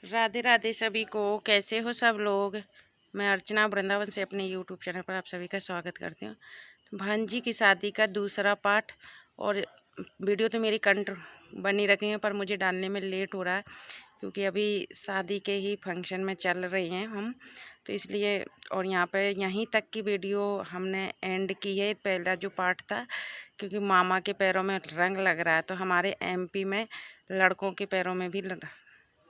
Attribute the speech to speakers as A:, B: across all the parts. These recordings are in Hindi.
A: राधे राधे सभी को। कैसे हो सब लोग। मैं अर्चना वृंदावन से अपने यूट्यूब चैनल पर आप सभी का स्वागत करती हूँ। भांजी की शादी का दूसरा पार्ट और वीडियो तो मेरी कंट बनी रखी है, पर मुझे डालने में लेट हो रहा है क्योंकि अभी शादी के ही फंक्शन में चल रहे हैं हम, तो इसलिए। और यहाँ पे यहीं तक की वीडियो हमने एंड की है, पहला जो पार्ट था, क्योंकि मामा के पैरों में रंग लग रहा है। तो हमारे एमपी में लड़कों के पैरों में भी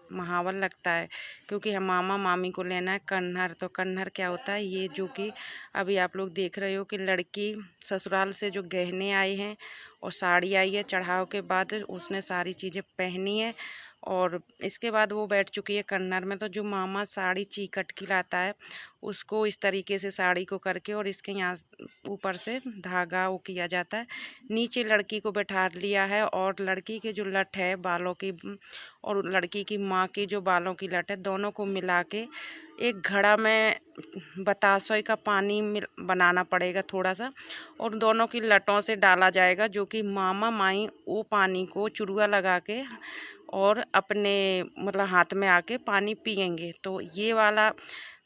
A: महावर लगता है, क्योंकि हम मामा मामी को लेना है कन्हर। तो कन्हर क्या होता है, ये जो कि अभी आप लोग देख रहे हो कि लड़की ससुराल से जो गहने आए हैं और साड़ी आई है, चढ़ाव के बाद उसने सारी चीज़ें पहनी है और इसके बाद वो बैठ चुकी है कन्नर में। तो जो मामा साड़ी चीकट की लाता है उसको इस तरीके से साड़ी को करके और इसके यहाँ ऊपर से धागा वो किया जाता है। नीचे लड़की को बैठा लिया है और लड़की के जो लट है बालों की और लड़की की माँ की जो बालों की लट है, दोनों को मिला के एक घड़ा में बताशों का पानी बनाना पड़ेगा थोड़ा सा, और दोनों की लटों से डाला जाएगा, जो कि मामा माई वो पानी को चुरुआ लगा के और अपने मतलब हाथ में आके पानी पिएंगे। तो ये वाला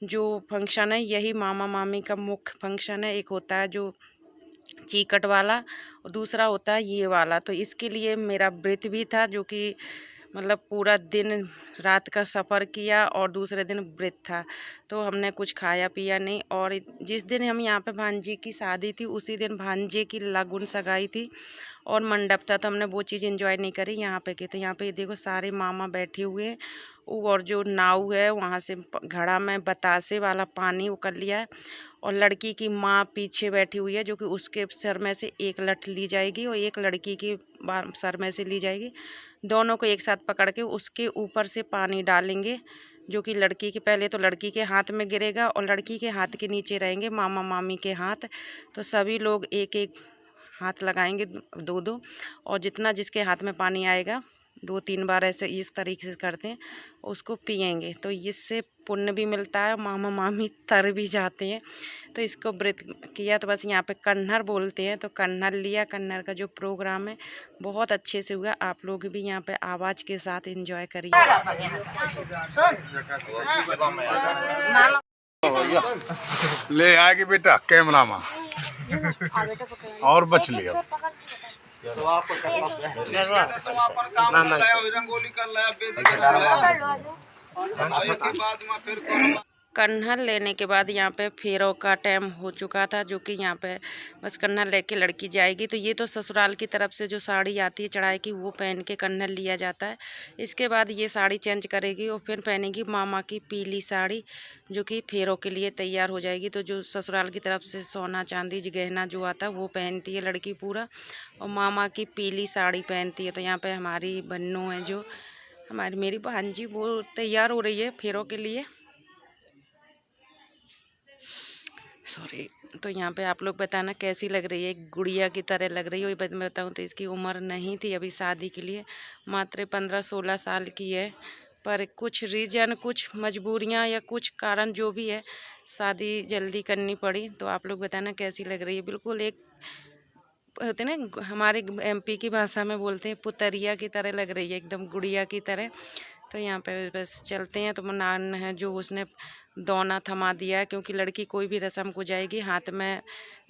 A: जो फंक्शन है यही मामा मामी का मुख्य फंक्शन है। एक होता है जो चीकट वाला और दूसरा होता है ये वाला। तो इसके लिए मेरा व्रत भी था, जो कि मतलब पूरा दिन रात का सफ़र किया और दूसरे दिन व्रत था, तो हमने कुछ खाया पिया नहीं। और जिस दिन हम यहाँ पे भांजी की शादी थी उसी दिन भांजे की लगन सगाई थी और मंडप था, तो हमने वो चीज़ एंजॉय नहीं करी, यहाँ पे की। तो यहाँ पे देखो सारे मामा बैठे हुए हैं और जो नाव है वहाँ से घड़ा में बतासे वाला पानी वो कर लिया है और लड़की की माँ पीछे बैठी हुई है, जो कि उसके सर में से एक लठ ली जाएगी और एक लड़की की सर में से ली जाएगी। दोनों को एक साथ पकड़ के उसके ऊपर से पानी डालेंगे, जो कि लड़की के पहले तो लड़की के हाथ में गिरेगा और लड़की के हाथ के नीचे रहेंगे मामा मामी के हाथ। तो सभी लोग एक एक हाथ लगाएंगे, दो दो, और जितना जिसके हाथ में पानी आएगा 2-3 बार ऐसे इस तरीके से करते हैं, उसको पिएंगे। तो इससे पुण्य भी मिलता है, मामा मामी तर भी जाते हैं। तो इसको व्रत किया। तो बस यहाँ पे कन्हर बोलते हैं, तो कन्हर लिया। कन्हर का जो प्रोग्राम है बहुत अच्छे से हुआ। आप लोग भी यहाँ पे आवाज़ के साथ एंजॉय करिए।
B: ले आएगी बेटा कैमरा में और बच लिया।
A: कन्हल लेने के बाद यहाँ पे फेरों का टाइम हो चुका था, जो कि यहाँ पे बस कन्हल लेके लड़की जाएगी। तो ये तो ससुराल की तरफ से जो साड़ी आती है चढ़ाई की, वो पहन के कन्हल लिया जाता है। इसके बाद ये साड़ी चेंज करेगी और फिर पहनेगी मामा की पीली साड़ी, जो कि फेरों के लिए तैयार हो जाएगी। तो जो ससुराल की तरफ से सोना चांदी गहना जो आता है वो पहनती है लड़की पूरा, और मामा की पीली साड़ी पहनती है। तो यहाँ पर हमारी बन्नू है, जो मेरी भांजी, वो तैयार हो रही है फेरों के लिए। सॉरी। तो यहाँ पे आप लोग बताना कैसी लग रही है। गुड़िया की तरह लग रही है। मैं बताऊँ तो इसकी उम्र नहीं थी अभी शादी के लिए, मात्र 15-16 साल की है, पर कुछ रीजन, कुछ मजबूरियाँ या कुछ कारण जो भी है, शादी जल्दी करनी पड़ी। तो आप लोग बताना कैसी लग रही है। बिल्कुल एक होते ना, हमारे एमपी की भाषा में बोलते हैं पुतरिया की तरह लग रही है, एकदम गुड़िया की तरह। तो यहाँ पे बस चलते हैं। तो नान है जो उसने दोना थमा दिया है, क्योंकि लड़की कोई भी रस्म को जाएगी हाथ में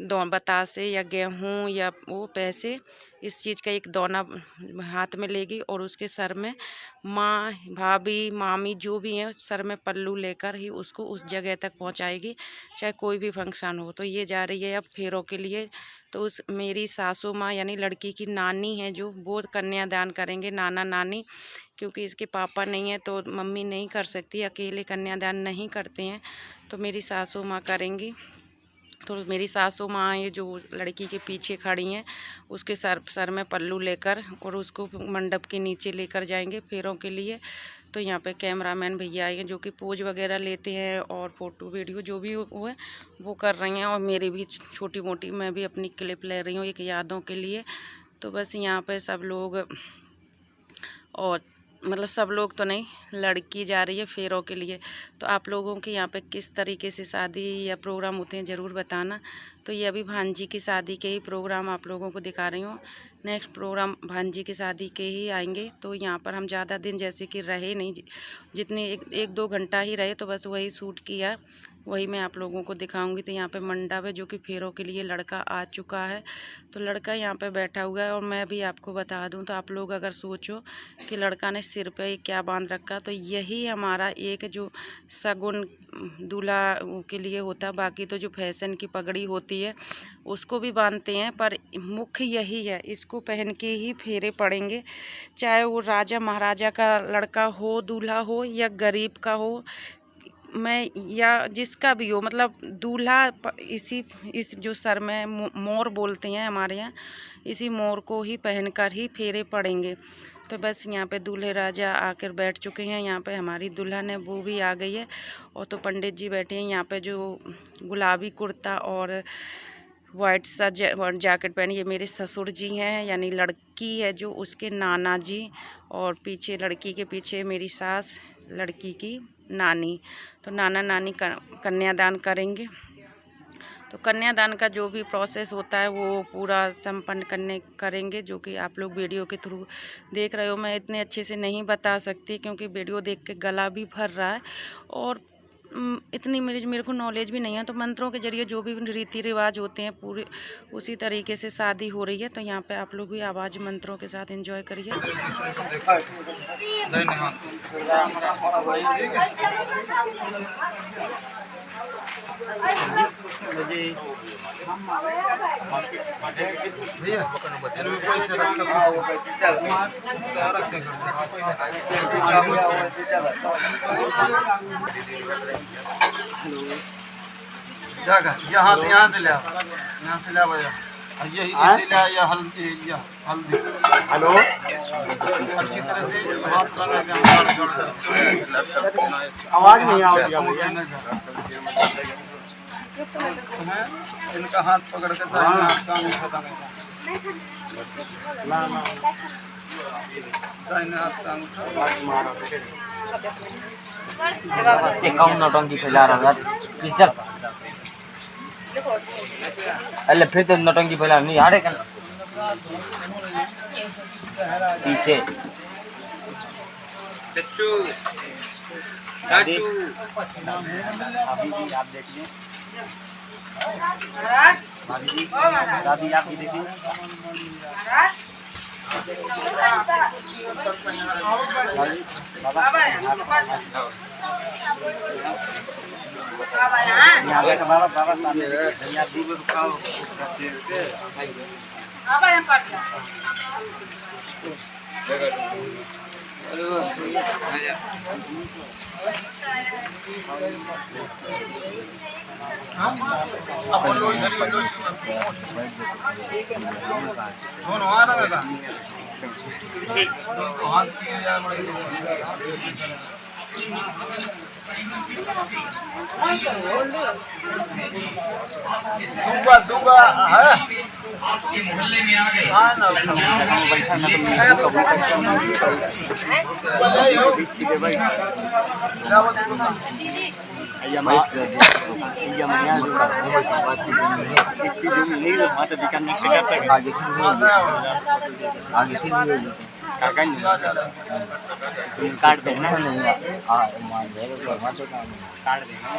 A: बतासे या गेहूँ या वो पैसे, इस चीज़ का एक दोना हाथ में लेगी और उसके सर में माँ भाभी मामी जो भी हैं सर में पल्लू लेकर ही उसको उस जगह तक पहुंचाएगी, चाहे कोई भी फंक्शन हो। तो ये जा रही है अब फेरों के लिए। तो उस मेरी सासू माँ यानी लड़की की नानी है जो, वो कन्यादान करेंगे, नाना नानी, क्योंकि इसके पापा नहीं है तो मम्मी नहीं कर सकती, अकेले कन्यादान नहीं करते हैं, तो मेरी सासू माँ करेंगी। तो मेरी सासू माँ ये जो लड़की के पीछे खड़ी हैं, उसके सर में पल्लू लेकर और उसको मंडप के नीचे लेकर जाएंगे फेरों के लिए। तो यहाँ पे कैमरामैन भैया आए हैं, जो कि पोज वगैरह लेते हैं और फ़ोटो वीडियो जो भी वो है वो कर रही हैं, और मेरी भी छोटी मोटी मैं भी अपनी क्लिप ले रही हूँ एक यादों के लिए। तो बस यहाँ पे सब लोग, और मतलब सब लोग तो नहीं, लड़की जा रही है फेरों के लिए। तो आप लोगों के यहाँ पे किस तरीके से शादी या प्रोग्राम होते हैं ज़रूर बताना। तो ये अभी भांजी की शादी के ही प्रोग्राम आप लोगों को दिखा रही हूँ। नेक्स्ट प्रोग्राम भांजी की शादी के ही आएंगे। तो यहाँ पर हम ज़्यादा दिन जैसे कि रहे नहीं, जितने एक दो घंटा ही रहे, तो बस वही शूट किया, वही मैं आप लोगों को दिखाऊंगी। तो यहाँ पे मंडप है जो कि फेरों के लिए लड़का आ चुका है। तो लड़का यहाँ पे बैठा हुआ है और मैं भी आपको बता दूं, तो आप लोग अगर सोचो कि लड़का ने सिर पे क्या बांध रखा, तो यही हमारा एक जो शगुन दूल्हा के लिए होता है। बाकी तो जो फैशन की पगड़ी होती है उसको भी बांधते हैं, पर मुख्य यही है, इसको पहन के ही फेरे पड़ेंगे। चाहे वो राजा महाराजा का लड़का हो, दूल्हा हो, या गरीब का हो, मैं या जिसका भी हो, मतलब दूल्हा इस जो सर में मोर बोलते हैं हमारे यहाँ, इसी मोर को ही पहनकर ही फेरे पड़ेंगे। तो बस यहाँ पे दूल्हे राजा आकर बैठ चुके हैं। यहाँ पे हमारी दुल्हन है वो भी आ गई है, और तो पंडित जी बैठे हैं। यहाँ पे जो गुलाबी कुर्ता और वाइट सा जैकेट पहनी, ये मेरे ससुर जी हैं, यानी लड़की है जो उसके नाना जी, और पीछे लड़की के पीछे मेरी सास, लड़की की नानी। तो नाना नानी कन्यादान करेंगे। तो कन्यादान का जो भी प्रोसेस होता है वो पूरा संपन्न करेंगे, जो कि आप लोग वीडियो के थ्रू देख रहे हो। मैं इतने अच्छे से नहीं बता सकती क्योंकि वीडियो देख के गला भी भर रहा है, और इतनी मेरे को नॉलेज भी नहीं है। तो मंत्रों के जरिए जो भी रीति रिवाज होते हैं पूरे उसी तरीके से शादी हो रही है। तो यहाँ पे आप लोग भी आवाज़ मंत्रों के साथ एंजॉय करिए।
C: यहाँ से ले भैया, यही से ले, या हल्दी, या हल्दी। हेलो, अच्छी तरह से आवाज नहीं आ रही है। इनका हाथ पकड़ के दाहिने हाथ का अंगूठा दांगा, दाहिने हाथ का अंगूठा।
D: कौन नौटंकी फैला रहा है? अल्ले फिर तो नौटंकी फैला नहीं हारे कर पीछे
C: चच्चू चाचू
D: अभी भी आप देखिए, दादी आप भी देखिए।
C: दोनों आ रहा था, हाथ किए जा दूंगा है
D: काट देना काट देना।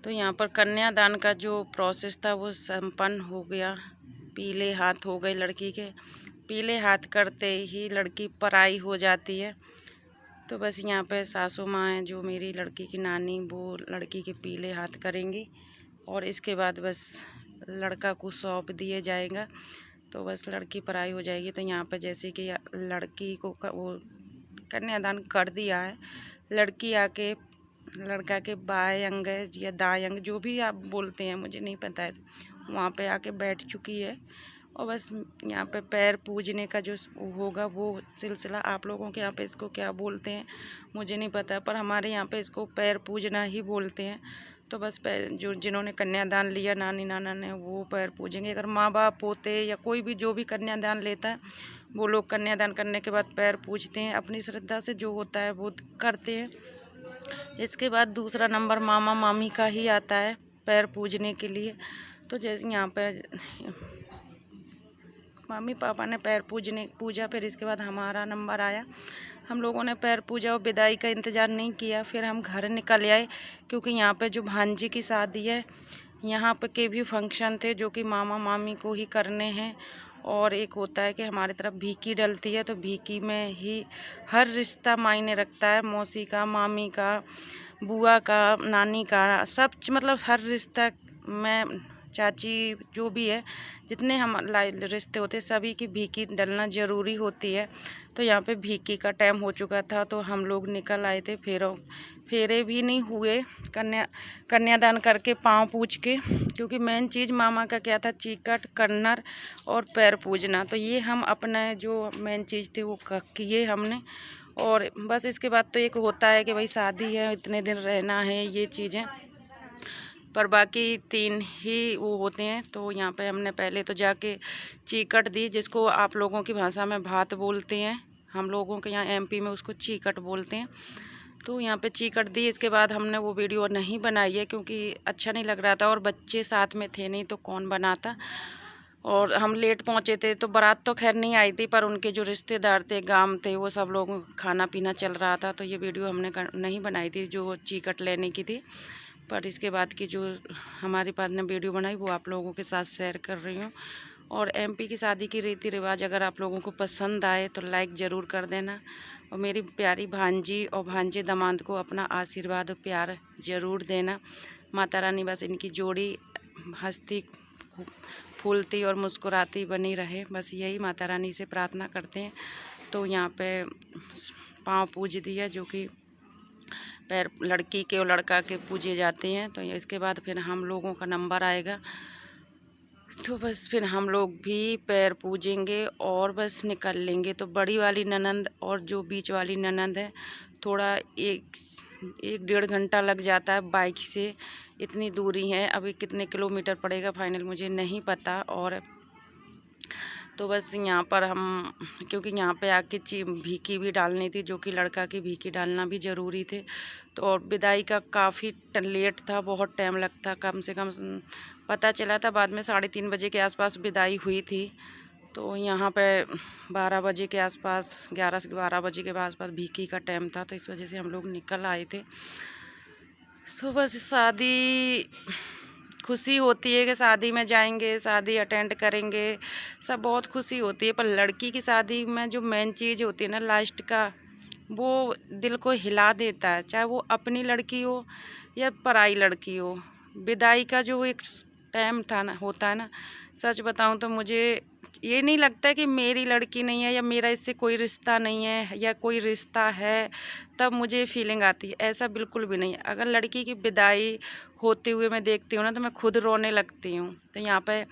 A: तो यहाँ पर कन्यादान का जो प्रोसेस था वो संपन्न हो गया। पीले हाथ हो गए लड़की के। पीले हाथ करते ही लड़की पराई हो जाती है। तो बस यहाँ पे सासू माँ हैं जो मेरी लड़की की नानी, वो लड़की के पीले हाथ करेंगी और इसके बाद बस लड़का को सौंप दिया जाएगा। तो बस लड़की पराई हो जाएगी। तो यहाँ पे जैसे कि लड़की को वो कन्यादान कर दिया है, लड़की आके लड़का के बाएं अंग या दाएं अंग जो भी आप बोलते हैं, मुझे नहीं पता है, वहाँ पे आके बैठ चुकी है। और बस यहाँ पे पैर पूजने का जो होगा वो सिलसिला, आप लोगों के यहाँ पे इसको क्या बोलते हैं मुझे नहीं पता, पर हमारे यहाँ पे इसको पैर पूजना ही बोलते हैं। तो बस जो जिन्होंने कन्यादान लिया नानी नाना ने, वो पैर पूजेंगे। अगर माँ बाप पोते या कोई भी जो भी कन्यादान लेता है वो लोग कन्यादान करने के बाद पैर पूजते हैं, अपनी श्रद्धा से जो होता है वो करते हैं। इसके बाद दूसरा नंबर मामा मामी का ही आता है पैर पूजने के लिए। तो जैसे यहाँ पर मम्मी पापा ने पैर पूजा, फिर इसके बाद हमारा नंबर आया। हम लोगों ने पैर पूजा और विदाई का इंतज़ार नहीं किया, फिर हम घर निकल आए, क्योंकि यहाँ पे जो भांजी की शादी है यहाँ पे के भी फंक्शन थे जो कि मामा मामी को ही करने हैं। और एक होता है कि हमारी तरफ भीकी डलती है, तो भीकी में ही हर रिश्ता मायने रखता है, मौसी का, मामी का, बुआ का, नानी का, सब मतलब हर रिश्ता में, चाची जो भी है, जितने हम रिश्ते होते हैं सभी की भीकी डलना ज़रूरी होती है। तो यहाँ पे भीकी का टाइम हो चुका था, तो हम लोग निकल आए थे। फेरे भी नहीं हुए कन्यादान करके, पाँव पूज के, क्योंकि मेन चीज़ मामा का क्या था, चीकट, कन्नर और पैर पूजना। तो ये हम अपना जो मेन चीज़ थी वो किए हमने। और बस इसके बाद तो एक होता है कि भाई शादी है, इतने दिन रहना है, ये चीज़ें, पर बाकी 3 ही वो होते हैं। तो यहाँ पे हमने पहले तो जाके चीकट दी, जिसको आप लोगों की भाषा में भात बोलते हैं, हम लोगों के यहाँ MP में उसको चीकट बोलते हैं। तो यहाँ पे चीकट दी। इसके बाद हमने वो वीडियो नहीं बनाई है क्योंकि अच्छा नहीं लग रहा था, और बच्चे साथ में थे नहीं तो कौन बनाता। और हम लेट पहुँचे थे, तो बारात तो खैर नहीं आई थी, पर उनके जो रिश्तेदार थे, गांव थे, वो सब लोग खाना पीना चल रहा था, तो ये वीडियो हमने नहीं बनाई थी जो चीकट लेने की थी। पर इसके बाद की जो हमारी पास ने वीडियो बनाई वो आप लोगों के साथ शेयर कर रही हूँ। और MP की शादी की रीति रिवाज अगर आप लोगों को पसंद आए तो लाइक ज़रूर कर देना, और मेरी प्यारी भांजी और भांजे दामाद को अपना आशीर्वाद और प्यार ज़रूर देना। माता रानी बस इनकी जोड़ी हंसती फूलती और मुस्कुराती बनी रहे, बस यही माता रानी से प्रार्थना करते हैं। तो यहाँ पे पाँव पूज दिया, जो कि पैर लड़की के और लड़का के पूजे जाते हैं। तो इसके बाद फिर हम लोगों का नंबर आएगा, तो बस फिर हम लोग भी पैर पूजेंगे और बस निकल लेंगे। तो बड़ी वाली ननंद और जो बीच वाली ननंद है, थोड़ा 1-1.5 घंटा लग जाता है बाइक से, इतनी दूरी है। अभी कितने किलोमीटर पड़ेगा फाइनल मुझे नहीं पता। और तो बस यहाँ पर हम, क्योंकि यहाँ पे आके भीकी भी डालनी थी, जो कि लड़का की भीकी डालना भी ज़रूरी थे। तो और विदाई का काफ़ी लेट था, बहुत टाइम लगता, कम से कम पता चला था बाद में 3:30 बजे के आसपास विदाई हुई थी। तो यहाँ पे 12 बजे के आसपास, 11 से 12 बजे के आसपास भीकी का टाइम था, तो इस वजह से हम लोग निकल आए थे। तो बस शादी, खुशी होती है कि शादी में जाएंगे, शादी अटेंड करेंगे, सब बहुत खुशी होती है। पर लड़की की शादी में जो मेन चीज़ होती है ना, लास्ट का, वो दिल को हिला देता है, चाहे वो अपनी लड़की हो या पराई लड़की हो। विदाई का जो एक टाइम था ना, होता है ना, सच बताऊं तो मुझे ये नहीं लगता कि मेरी लड़की नहीं है या मेरा इससे कोई रिश्ता नहीं है या कोई रिश्ता है तब मुझे फीलिंग आती है, ऐसा बिल्कुल भी नहीं है। अगर लड़की की विदाई होते हुए मैं देखती हूँ ना, तो मैं खुद रोने लगती हूँ। तो यहाँ पे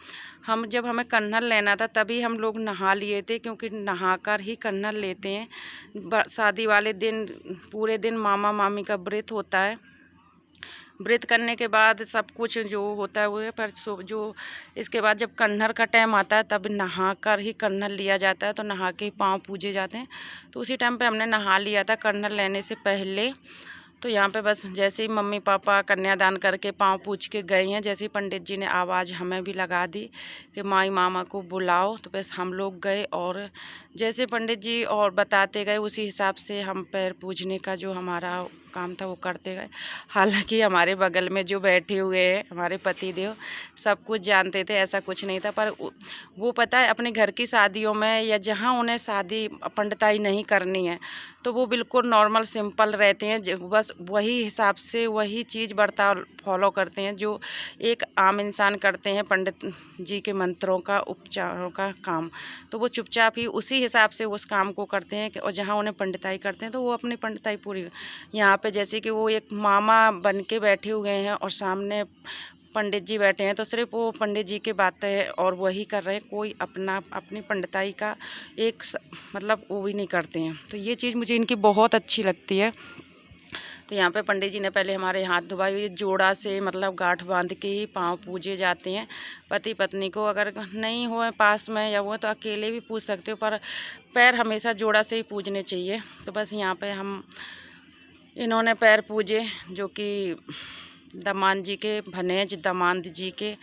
A: जब हमें कन्हल लेना था तभी हम लोग नहा लिए थे, क्योंकि नहाकर ही कन्हल लेते हैं। शादी वाले दिन पूरे दिन मामा मामी का व्रत होता है, व्रत करने के बाद सब कुछ जो होता है वो है। पर जो इसके बाद जब कन्हर का टाइम आता है तब नहाकर ही कन्हर लिया जाता है, तो नहा के पाँव पूजे जाते हैं। तो उसी टाइम पे हमने नहा लिया था कन्हर लेने से पहले। तो यहाँ पे बस जैसे ही मम्मी पापा कन्यादान करके पाँव पूछ के गए हैं, जैसे ही पंडित जी ने आवाज़ हमें भी लगा दी कि माई मामा को बुलाओ, तो बस हम लोग गए। और जैसे पंडित जी और बताते गए उसी हिसाब से हम पैर पूजने का जो हमारा काम था वो करते गए। हालांकि हमारे बगल में जो बैठे हुए हैं हमारे पति देव सब कुछ जानते थे, ऐसा कुछ नहीं था। पर वो पता है अपने घर की शादियों में या जहाँ उन्हें शादी पंडिताई नहीं करनी है तो वो बिल्कुल नॉर्मल सिंपल रहते हैं, बस वही हिसाब से वही चीज़ बर्ताव फॉलो करते हैं जो एक आम इंसान करते हैं, पंडित जी के मंत्रों का उपचारों का काम। तो वो चुपचाप ही उसी हिसाब से उस काम को करते हैं और जहाँ उन्हें पंडिताई करते हैं तो वो अपनी पंडिताई पूरी। यहाँ पे जैसे कि वो एक मामा बन के बैठे हुए हैं और सामने पंडित जी बैठे हैं, तो सिर्फ वो पंडित जी की बातें और वही कर रहे हैं, कोई अपनी पंडिताई का मतलब वो भी नहीं करते हैं। तो ये चीज़ मुझे इनकी बहुत अच्छी लगती है। तो यहाँ पे पंडित जी ने पहले हमारे हाथ धुवाए। ये जोड़ा से मतलब गांठ बांध के ही पाँव पूजे जाते हैं पति पत्नी को। अगर नहीं हो पास में या वो तो अकेले भी पूज सकते हो, पर पैर हमेशा जोड़ा से ही पूजने चाहिए। तो बस यहाँ पे हम इन्होंने पैर पूजे, जो कि दामाद जी के, भनेज दामाद जी के।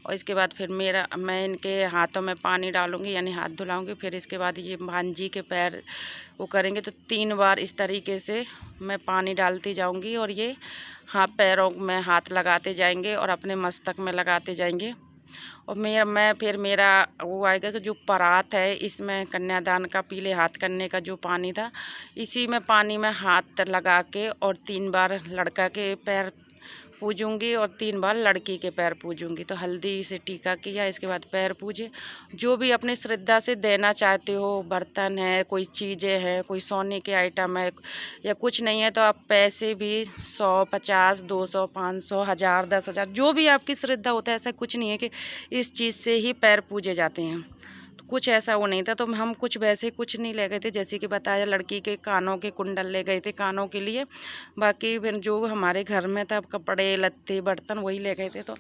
A: और इसके बाद फिर मैं इनके हाथों में पानी डालूंगी, यानी हाथ धुलाऊंगी। फिर इसके बाद ये भांजी के पैर वो करेंगे। तो 3 बार इस तरीके से मैं पानी डालती जाऊंगी और ये पैरों में हाथ लगाते जाएंगे और अपने मस्तक में लगाते जाएंगे। और मेरा वो आएगा कि जो परात है, इसमें कन्यादान का पीले हाथ करने का जो पानी था, इसी में पानी में हाथ लगा के और 3 बार लड़का के पैर पूजूंगी और 3 बार लड़की के पैर पूजूंगी। तो हल्दी से टीका किया, इसके बाद पैर पूजे। जो भी अपनी श्रद्धा से देना चाहते हो, बर्तन है, कोई चीज़ें हैं, कोई सोने के आइटम है या कुछ नहीं है, तो आप पैसे भी 100, 50, 200, 500, 1000, 10,000, जो भी आपकी श्रद्धा होता है। ऐसा कुछ नहीं है कि इस चीज़ से ही पैर पूजे जाते हैं, कुछ ऐसा वो नहीं था। तो हम कुछ वैसे कुछ नहीं ले गए थे, जैसे कि बताया लड़की के कानों के कुंडल ले गए थे कानों के लिए। बाकी फिर जो हमारे घर में था, कपड़े लत्ते बर्तन वही ले गए थे। तो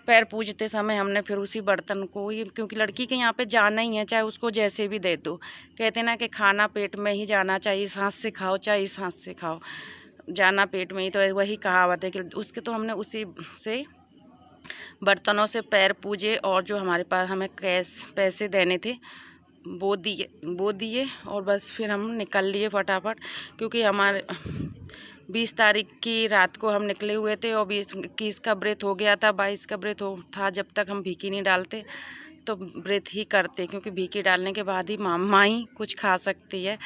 A: पैर पूजते समय हमने फिर उसी बर्तन को ही, क्योंकि लड़की के यहाँ पे जाना ही है, चाहे उसको जैसे भी दे दो। कहते ना कि खाना पेट में ही जाना चाहिए, इस हाथ से खाओ चाहे इस हाथ से खाओ, जाना पेट में ही। तो वही कहावत है कि उसके, तो हमने उसी से बर्तनों से पैर पूजे। और जो हमारे पास हमें कैश पैसे देने थे वो दिए और बस फिर हम निकल लिए फटाफट। क्योंकि हमारे 20 तारीख की रात को हम निकले हुए थे और 21 का व्रत हो गया था, 22 का व्रत था। जब तक हम भीखी नहीं डालते तो व्रत ही करते, क्योंकि भीखी डालने के बाद ही माँ ही कुछ खा सकती है।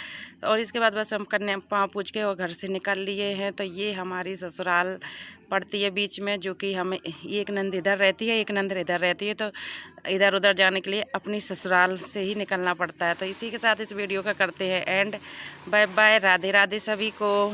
A: और इसके बाद बस हम कन्या पाँव पूज के और घर से निकल लिए हैं। तो ये हमारी ससुराल पड़ती है बीच में, जो कि हमें एक नंद इधर रहती है, एक नंद इधर रहती है। तो इधर उधर जाने के लिए अपनी ससुराल से ही निकलना पड़ता है। तो इसी के साथ इस वीडियो का करते हैं end. Bye bye, Radhe Radhe सभी को।